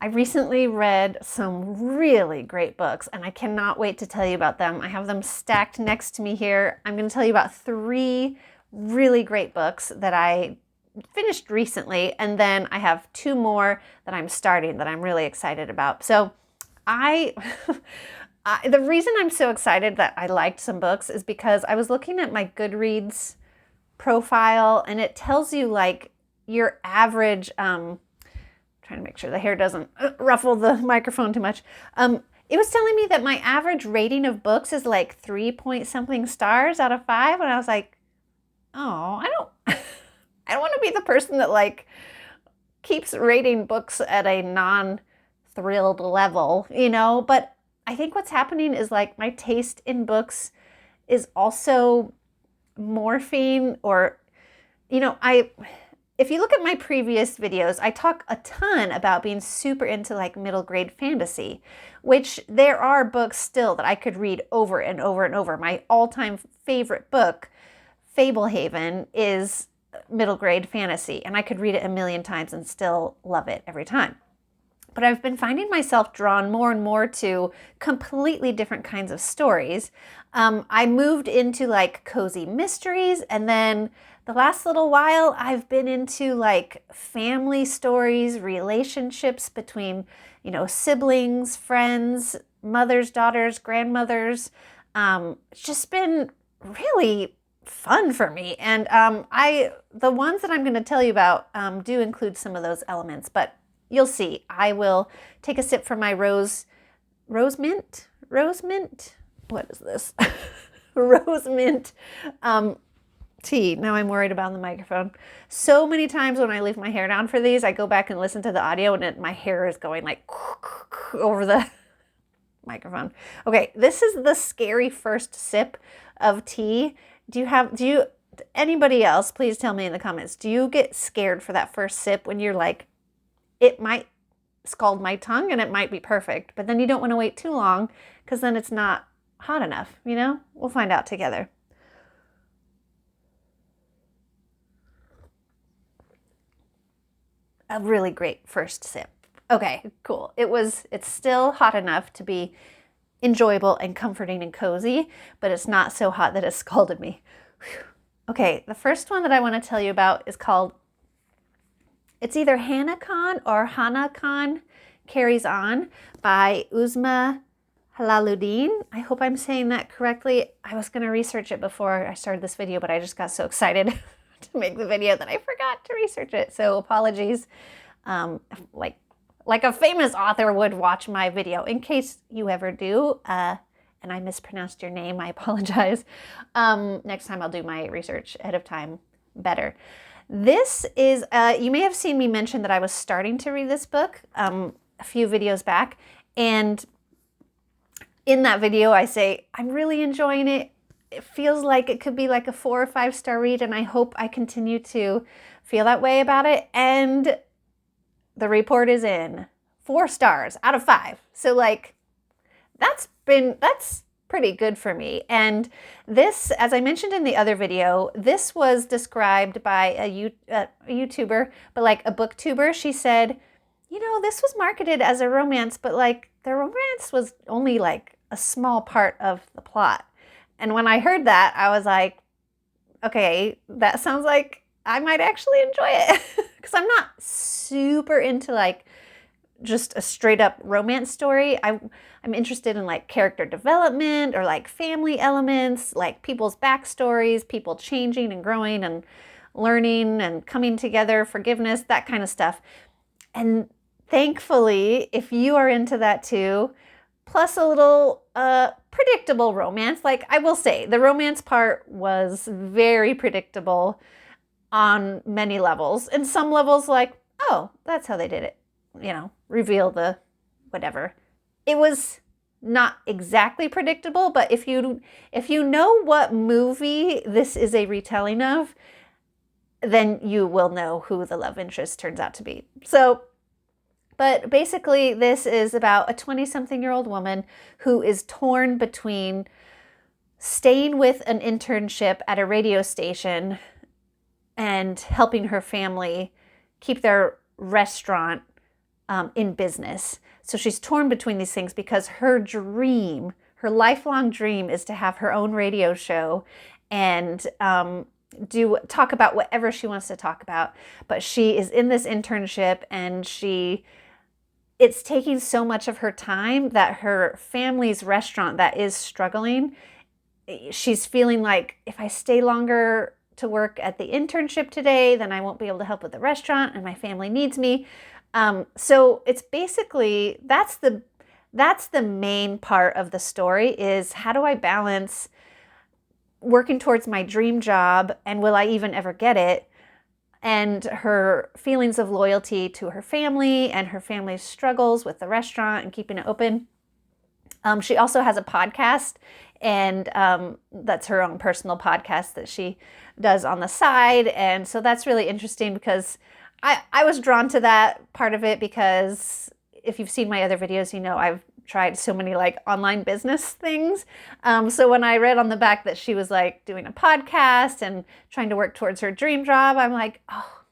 I recently read some really great books and I cannot wait to tell you about them. I have them stacked next to me here. I'm going to tell you about three really great books that I finished recently, and then I have two more that I'm starting that I'm really excited about. So I, the reason I'm so excited that I liked some books is because I was looking at my Goodreads profile and it tells you like your average, trying to make sure the hair doesn't ruffle the microphone too much. It was telling me that my average rating of books is like 3 point something stars out of 5. And I was like, oh, I don't want to be the person that like keeps rating books at a non-thrilled level, but I think what's happening is like my taste in books is also morphine or, I if you look at my previous videos, I talk a ton about being super into like middle grade fantasy, which there are books still that I could read over and over and over. My all-time favorite book, Fablehaven, is middle grade fantasy, and I could read it a million times and still love it every time. But I've been finding myself drawn more and more to completely different kinds of stories. I moved into like cozy mysteries, and then the last little while I've been into like family stories, relationships between, siblings, friends, mothers, daughters, grandmothers. It's just been really fun for me. And the ones that I'm going to tell you about do include some of those elements, but you'll see. I will take a sip from my rose mint. What is this? Rose mint tea. Now I'm worried about the microphone. So many times when I leave my hair down for these, I go back and listen to the audio and my hair is going like over the microphone. Okay, this is the scary first sip of tea. Anybody else, please tell me in the comments, do you get scared for that first sip when you're like, it might scald my tongue and it might be perfect, but then you don't want to wait too long because then it's not hot enough, We'll find out together. A really great first sip. Okay, cool. It's still hot enough to be enjoyable and comforting and cozy, but it's not so hot that it scalded me. Whew. Okay, the first one that I want to tell you about is called, it's either Hannah Khan or Hannah Khan Carries On by Uzma Halaluddin. I hope I'm saying that correctly. I was going to research it before I started this video, but I just got so excited to make the video that I forgot to research it. So apologies. Like a famous author would watch my video. In case you ever do, and I mispronounced your name, I apologize. Next time I'll do my research ahead of time better. This is, you may have seen me mention that I was starting to read this book a few videos back. And in that video, I say, I'm really enjoying it. It feels like it could be like a 4 or 5 star read, and I hope I continue to feel that way about it. And the report is in 4 stars out of 5. So like, that's pretty good for me. And this, as I mentioned in the other video, this was described by a YouTuber, but like a booktuber. She said, this was marketed as a romance, but like the romance was only like a small part of the plot. And when I heard that, I was like, okay, that sounds like I might actually enjoy it. Because I'm not super into like just a straight up romance story. I'm interested in like character development or like family elements, like people's backstories, people changing and growing and learning and coming together, forgiveness, that kind of stuff. And thankfully, if you are into that too, plus a little predictable romance, like I will say, the romance part was very predictable on many levels. And some levels like, oh, that's how they did it. Reveal the whatever. It was not exactly predictable, but if you know what movie this is a retelling of, then you will know who the love interest turns out to be. So, but basically this is about a 20-something-year-old woman who is torn between staying with an internship at a radio station and helping her family keep their restaurant in business. So she's torn between these things because her dream, her lifelong dream, is to have her own radio show and talk about whatever she wants to talk about. But she is in this internship, and it's taking so much of her time that her family's restaurant that is struggling, she's feeling like, if I stay longer to work at the internship today, then I won't be able to help with the restaurant, and my family needs me. So it's basically, that's the main part of the story, is how do I balance working towards my dream job, and will I even ever get it, and her feelings of loyalty to her family and her family's struggles with the restaurant and keeping it open. She also has a podcast, and that's her own personal podcast that she does on the side. And so that's really interesting, because I was drawn to that part of it, because if you've seen my other videos, you know I've tried so many like online business things. So when I read on the back that she was like doing a podcast and trying to work towards her dream job, I'm like, oh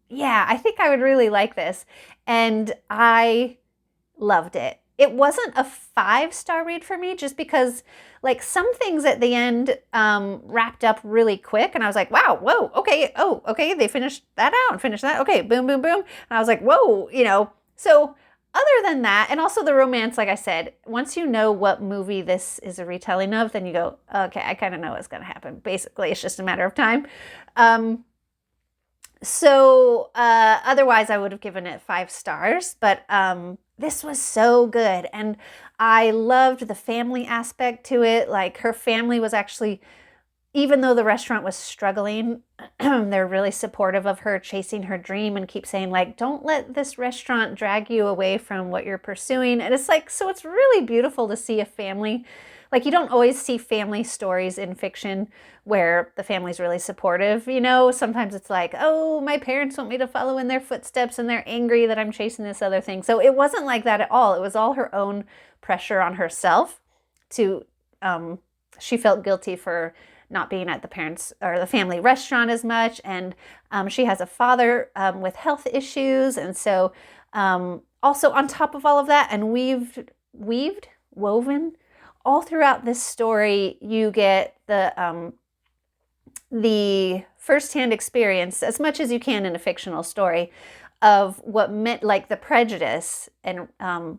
yeah, I think I would really like this. And I loved it. It wasn't a 5-star read for me, just because like some things at the end wrapped up really quick, and I was like, wow, whoa, okay, oh, okay, they finished that out and finished that, okay, boom, boom, boom. And I was like, whoa, so other than that, and also the romance, like I said, once you know what movie this is a retelling of, then you go, okay, I kind of know what's going to happen. Basically, it's just a matter of time. Otherwise, I would have given it 5 stars, but this was so good. And I loved the family aspect to it. Like, her family was actually, even though the restaurant was struggling, they're really supportive of her chasing her dream, and keep saying like, don't let this restaurant drag you away from what you're pursuing. And it's like, so it's really beautiful to see a family. Like, you don't always see family stories in fiction where the family's really supportive. Sometimes it's like, oh, my parents want me to follow in their footsteps, and they're angry that I'm chasing this other thing. So it wasn't like that at all. It was all her own pressure on herself she felt guilty for not being at the parents or the family restaurant as much. And she has a father with health issues. And so also on top of all of that, and woven all throughout this story, you get the firsthand experience, as much as you can in a fictional story, of what meant like the prejudice and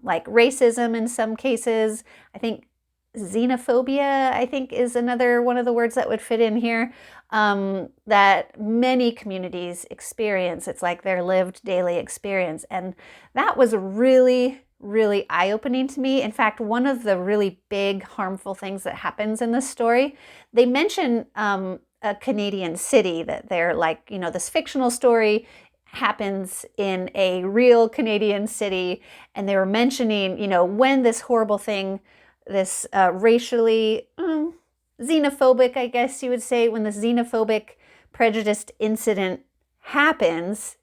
like racism in some cases. I think xenophobia, I think, is another one of the words that would fit in here, that many communities experience. It's like their lived daily experience. And that was really, really eye-opening to me. In fact, one of the really big harmful things that happens in this story, they mention a Canadian city, that they're like, this fictional story happens in a real Canadian city. And they were mentioning, when this horrible thing, this racially xenophobic, I guess you would say, when the xenophobic prejudiced incident happens,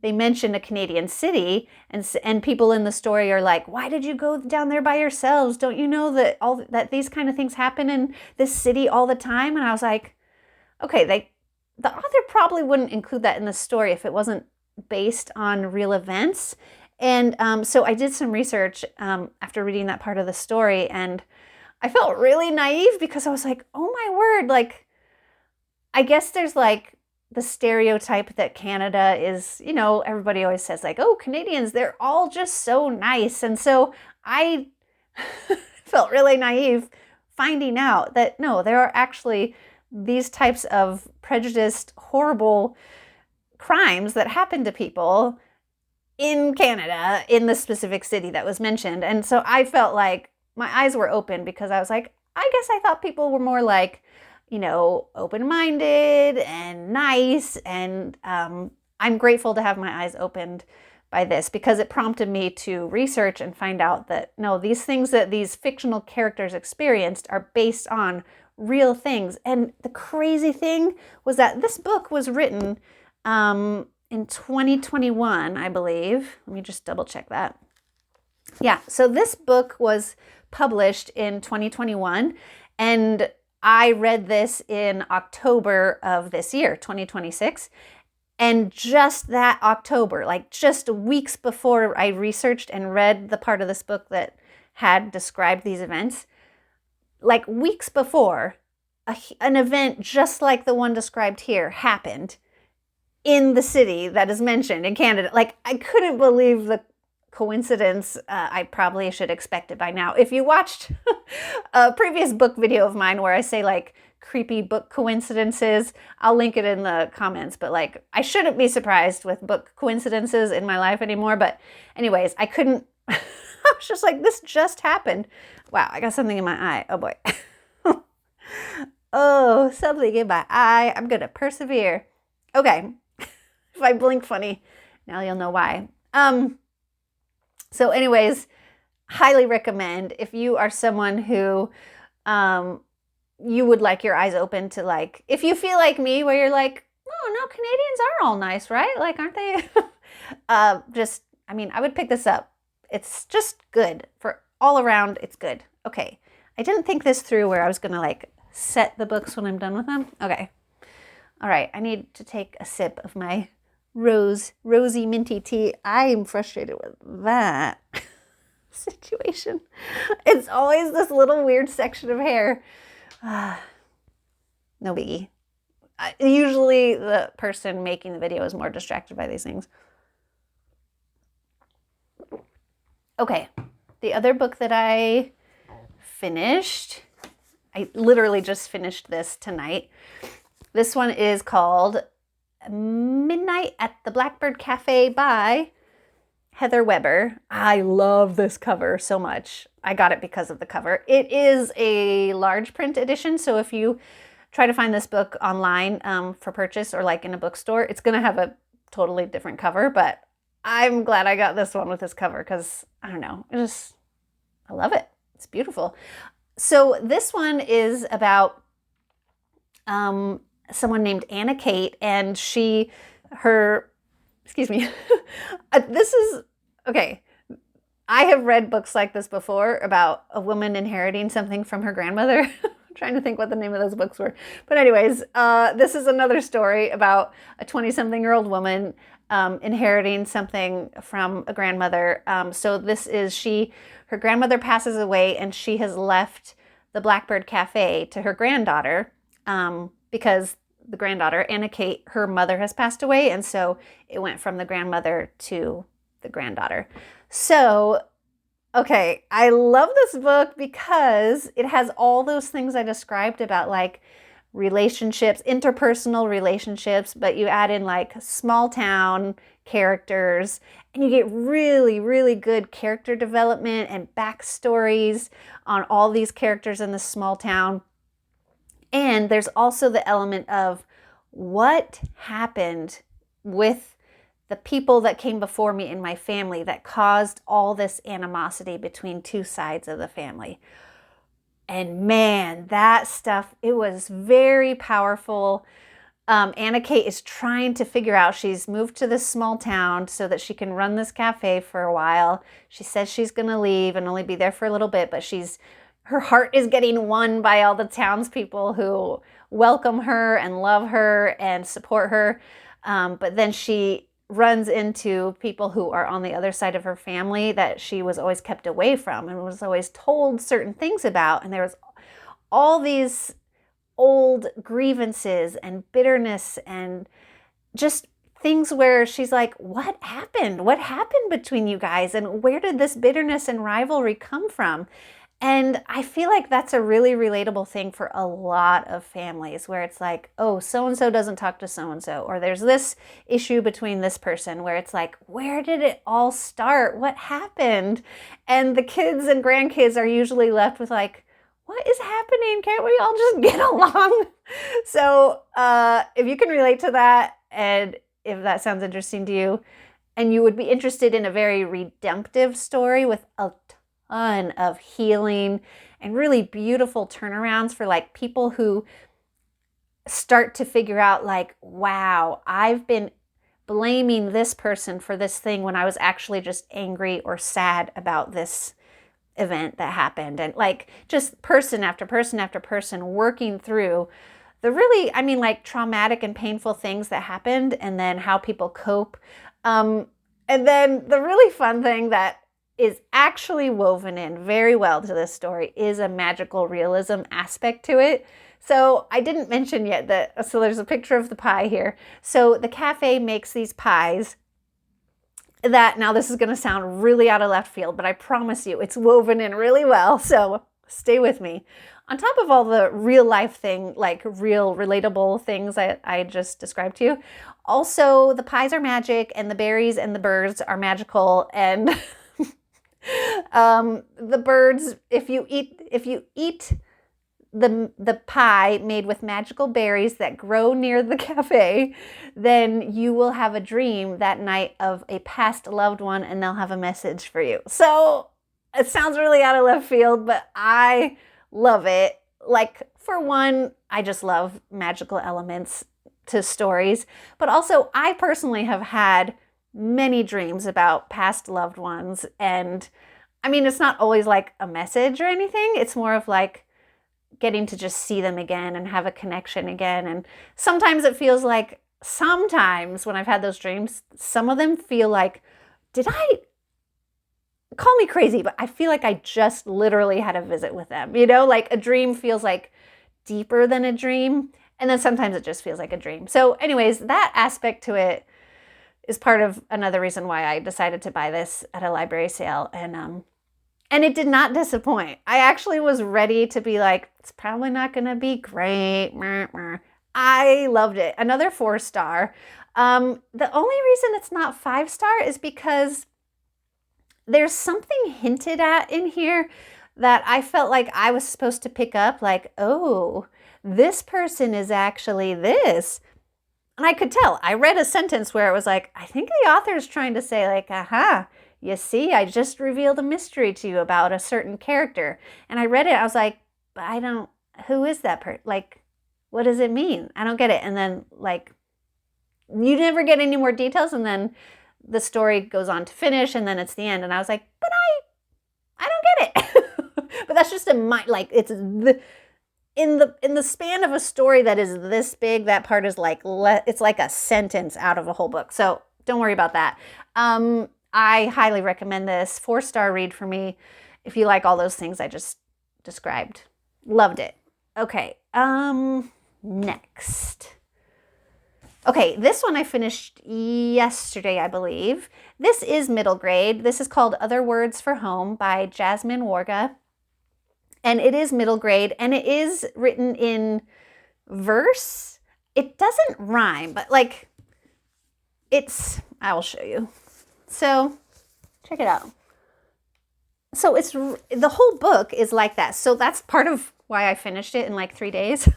they mention a Canadian city, and people in the story are like, why did you go down there by yourselves? Don't you know that these kind of things happen in this city all the time? And I was like, okay, the author probably wouldn't include that in the story if it wasn't based on real events. And so I did some research after reading that part of the story, and I felt really naive, because I was like, oh my word, like, I guess there's like the stereotype that Canada is, everybody always says like, oh, Canadians, they're all just so nice. And so I felt really naive finding out that no, there are actually these types of prejudiced, horrible crimes that happen to people in Canada, in the specific city that was mentioned. And so I felt like my eyes were open, because I was like, I guess I thought people were more like, open-minded and nice. And I'm grateful to have my eyes opened by this, because it prompted me to research and find out that no, these things that these fictional characters experienced are based on real things. And the crazy thing was that this book was written in 2021, I believe. Let me just double check that. Yeah, so this book was published in 2021, and I read this in October of this year, 2026. And just that October, like just weeks before I researched and read the part of this book that had described these events, like weeks before, an event just like the one described here happened in the city that is mentioned in Canada. Like, I couldn't believe the coincidence. I probably should expect it by now. If you watched a previous book video of mine where I say like creepy book coincidences, I'll link it in the comments. But like, I shouldn't be surprised with book coincidences in my life anymore. But anyways, I couldn't, I was just like, this just happened. Wow, I got something in my eye. Oh boy. Oh, something in my eye. I'm going to persevere. Okay. If I blink funny, now you'll know why. So anyways, highly recommend if you are someone who you would like your eyes open to, like, if you feel like me where you're like, oh no, Canadians are all nice, right? Like, aren't they? I would pick this up. It's just good for all around. It's good. Okay. I didn't think this through where I was going to like set the books when I'm done with them. Okay. All right. I need to take a sip of my rosy minty tea. I'm frustrated with that situation. It's always this little weird section of hair. No biggie. Usually the person making the video is more distracted by these things. Okay. The other book that I finished, I literally just finished this tonight. This one is called Midnight at the Blackbird Cafe by Heather Weber. I love this cover so much. I got it because of the cover. It is a large print edition, so if you try to find this book online for purchase or like in a bookstore, it's going to have a totally different cover, but I'm glad I got this one with this cover because, I don't know, I love it. It's beautiful. So this one is about someone named Anna Kate, and excuse me, this is, okay, I have read books like this before about a woman inheriting something from her grandmother. I'm trying to think what the name of those books were. But anyways, this is another story about a 20-something-year-old woman inheriting something from a grandmother. So this is her grandmother passes away, and she has left the Blackbird Cafe to her granddaughter because the granddaughter, Anna Kate, her mother has passed away, and so it went from the grandmother to the granddaughter. So, okay, I love this book because it has all those things I described about like relationships, interpersonal relationships, but you add in like small town characters, and you get really, really good character development and backstories on all these characters in this small town. And there's also the element of what happened with the people that came before me in my family that caused all this animosity between two sides of the family. And man, that stuff, it was very powerful. Anna Kate is trying to figure out, she's moved to this small town so that she can run this cafe for a while. She says she's going to leave and only be there for a little bit, but her heart is getting won by all the townspeople who welcome her and love her and support her. But then she runs into people who are on the other side of her family that she was always kept away from and was always told certain things about. And there was all these old grievances and bitterness and just things where she's like, what happened? What happened between you guys? And where did this bitterness and rivalry come from? And I feel like that's a really relatable thing for a lot of families where it's like, oh, so-and-so doesn't talk to so-and-so, or there's this issue between this person where it's like, where did it all start? What happened? And the kids and grandkids are usually left with like, what is happening? Can't we all just get along? So if you can relate to that, and if that sounds interesting to you, and you would be interested in a very redemptive story with a ton of healing and really beautiful turnarounds for like people who start to figure out like, wow, I've been blaming this person for this thing when I was actually just angry or sad about this event that happened. And like just person after person after person working through the really, I mean, like traumatic and painful things that happened, and then how people cope. And then the really fun thing that is actually woven in very well to this story is a magical realism aspect to it. So I didn't mention yet that, so there's a picture of the pie here. So the cafe makes these pies that, now this is going to sound really out of left field, but I promise you it's woven in really well. So stay with me. On top of all the real life thing, like real relatable things I just described to you, also the pies are magic and the berries and the birds are magical. And the birds, if you eat the pie made with magical berries that grow near the cafe, then you will have a dream that night of a past loved one and they'll have a message for you. So it sounds really out of left field, but I love it. Like, for one, I just love magical elements to stories, but also I personally have had many dreams about past loved ones. And I mean, it's not always like a message or anything. It's more of like getting to just see them again and have a connection again. And sometimes it feels like, sometimes when I've had those dreams, some of them feel like, call me crazy, but I feel like I just literally had a visit with them. You know, like a dream feels like deeper than a dream. And then sometimes it just feels like a dream. So anyways, that aspect to it is part of another reason why I decided to buy this at a library sale. And it did not disappoint. I actually was ready to be like, it's probably not going to be great. I loved it. Another 4-star. The only reason it's not 5-star is because there's something hinted at in here that I felt like I was supposed to pick up, like, oh, this person is actually this. And I could tell. I read a sentence where it was like, I think the author is trying to say, like, aha, you see, I just revealed a mystery to you about a certain character. And I read it, I was like, but who is that person? Like, what does it mean? I don't get it. And then, like, you never get any more details, and then the story goes on to finish, and then it's the end. And I was like, but I don't get it. But that's just like, it's in the span of a story that is this big, that part is like, it's like a sentence out of a whole book. So don't worry about that. I highly recommend this. 4-star read for me if you like all those things I just described. Loved it. Okay, next. Okay, this one I finished yesterday, I believe. This is middle grade. This is called Other Words for Home by Jasmine Warga. And it is middle grade, and it is written in verse. It doesn't rhyme, but like, I will show you. So check it out. So the whole book is like that. So that's part of why I finished it in like 3 days.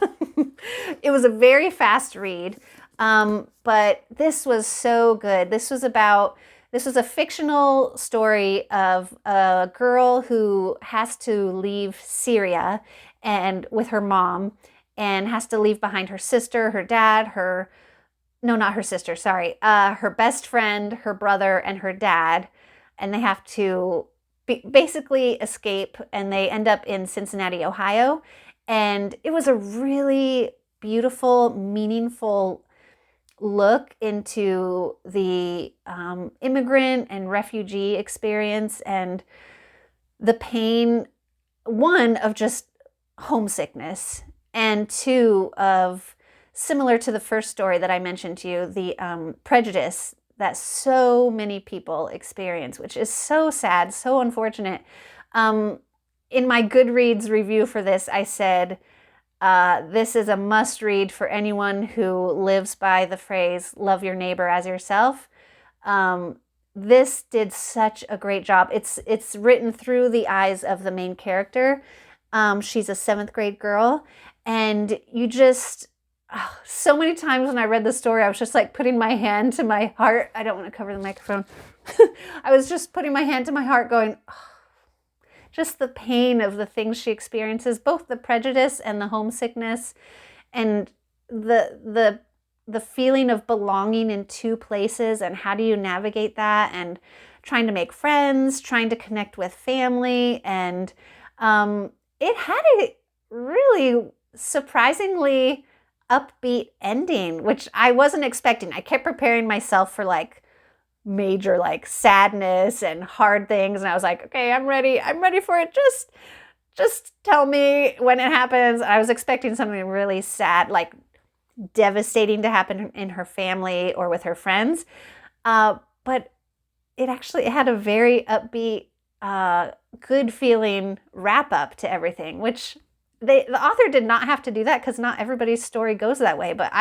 It was a very fast read, but this was so good. This was a fictional story of a girl who has to leave Syria and with her mom, and has to leave behind her sister, her dad, her best friend, her brother, and her dad. And they have to basically escape, and they end up in Cincinnati, Ohio. And it was a really beautiful, meaningful look into the immigrant and refugee experience, and the pain, one, of just homesickness, and two, of, similar to the first story that I mentioned to you, the prejudice that so many people experience, which is so sad, so unfortunate. In my Goodreads review for this, I said, this is a must-read for anyone who lives by the phrase, love your neighbor as yourself. This did such a great job. It's written through the eyes of the main character. She's a 7th grade girl, and you just, so many times when I read the story, I was just like putting my hand to my heart. I don't want to cover the microphone. I was just putting my hand to my heart going, just the pain of the things she experiences, both the prejudice and the homesickness, and the feeling of belonging in two places, and how do you navigate that, and trying to make friends, trying to connect with family. And it had a really surprisingly upbeat ending, which I wasn't expecting. I kept preparing myself for like major like sadness and hard things, and I was like, okay, I'm ready for it. Just tell me when it happens. I was expecting something really sad, like devastating to happen in her family or with her friends. But it had a very upbeat, good feeling wrap up to everything, which the author did not have to do that because not everybody's story goes that way. But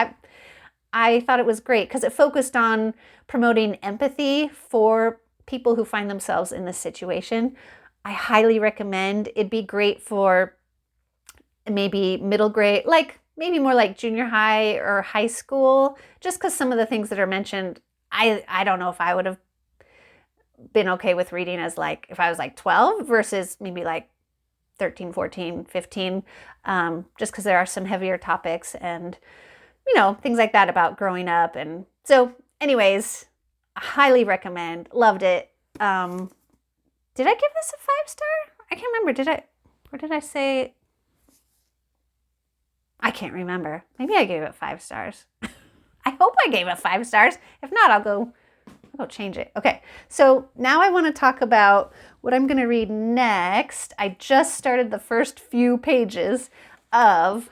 I thought it was great because it focused on promoting empathy for people who find themselves in this situation. I highly recommend. It'd be great for maybe middle grade, like maybe more like junior high or high school, just because some of the things that are mentioned, I don't know if I would have been okay with reading as like if I was like 12 versus maybe like 13, 14, 15, just because there are some heavier topics and, things like that about growing up. And so anyways, I highly recommend. Loved it. Did I give this a 5-star? I can't remember. Or did I say? I can't remember. Maybe I gave it 5 stars. I hope I gave it 5 stars. If not, I'll go change it. Okay, so now I want to talk about what I'm going to read next. I just started the first few pages of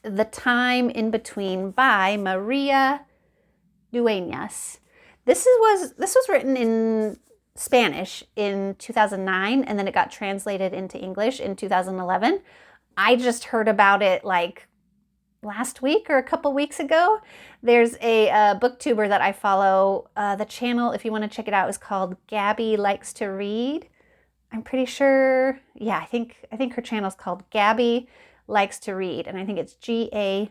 The Time in Between by Maria Dueñas. This was written in Spanish in 2009, and then it got translated into English in 2011. I just heard about it like last week or a couple weeks ago. There's a booktuber that I follow. The channel, if you want to check it out, is called Gabby Likes to Read. I'm pretty sure. Yeah, I think her channel is called Gabby Likes to Read, and I think it's Gabby.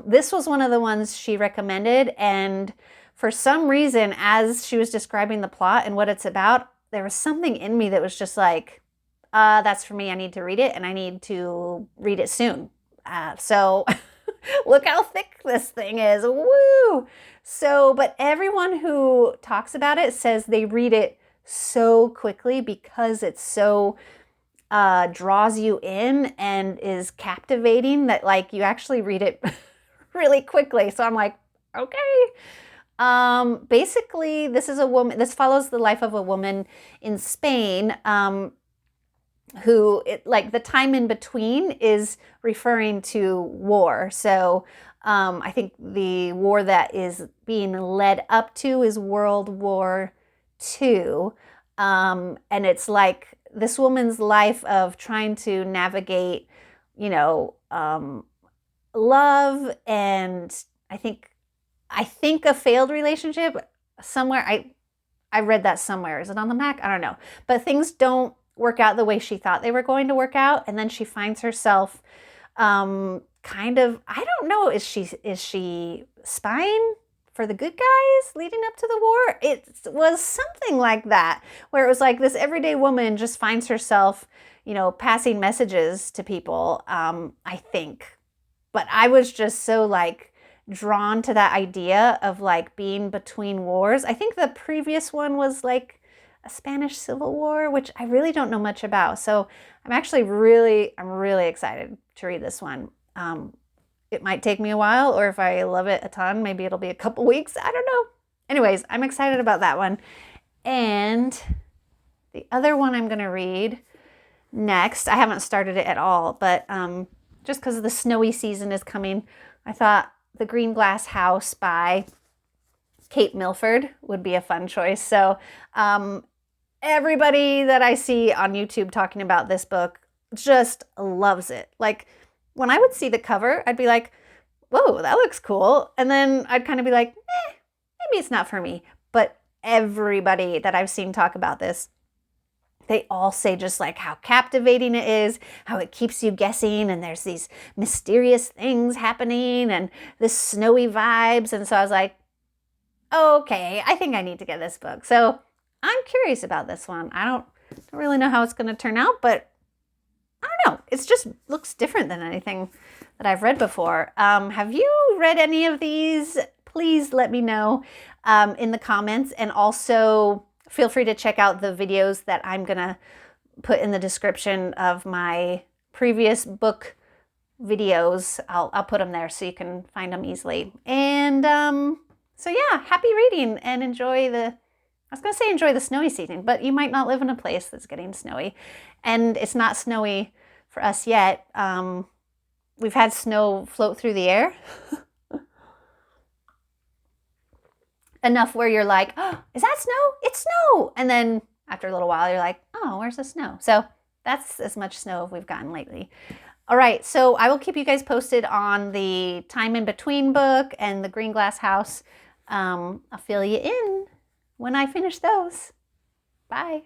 This was one of the ones she recommended, and for some reason, as she was describing the plot and what it's about, there was something in me that was just like, that's for me. I need to read it, and I need to read it soon. So look how thick this thing is. Woo! So, but everyone who talks about it says they read it so quickly because it's so draws you in and is captivating that like you actually read it really quickly. So I'm like, okay. Basically, this follows the life of a woman in Spain, who like the time in between is referring to war. So I think the war that is being led up to is World War II. And it's like this woman's life of trying to navigate, love and I think a failed relationship somewhere. I read that somewhere. Is it on the Mac? I don't know. But things don't work out the way she thought they were going to work out, and then she finds herself kind of, I don't know, is she spying for the good guys leading up to the war? It was something like that, where it was like this everyday woman just finds herself, passing messages to people, I think. But I was just so like drawn to that idea of like being between wars. I think the previous one was like a Spanish Civil War, which I really don't know much about. So I'm really excited to read this one. It might take me a while, or if I love it a ton, maybe it'll be a couple weeks. I don't know. Anyways, I'm excited about that one. And the other one I'm going to read next, I haven't started it at all, but just because the snowy season is coming, I thought The Green Glass House by Kate Milford would be a fun choice. So everybody that I see on YouTube talking about this book just loves it. Like when I would see the cover, I'd be like, whoa, that looks cool. And then I'd kind of be like, maybe it's not for me. But everybody that I've seen talk about this, they all say just like how captivating it is, how it keeps you guessing, and there's these mysterious things happening and this snowy vibes. And so I was like, okay, I think I need to get this book. So I'm curious about this one. I don't really know how it's going to turn out, but I don't know. It just looks different than anything that I've read before. Have you read any of these? Please let me know in the comments, and also feel free to check out the videos that I'm going to put in the description of my previous book videos. I'll put them there so you can find them easily. And so yeah, happy reading and enjoy the, I was going to say enjoy the snowy season, but you might not live in a place that's getting snowy. And it's not snowy for us yet. We've had snow float through the air. Enough where you're like, oh, is that snow? It's snow. And then after a little while, you're like, oh, where's the snow? So that's as much snow we've gotten lately. All right, so I will keep you guys posted on the Time in Between book and the Green Glass House. I'll fill you in when I finish those. Bye.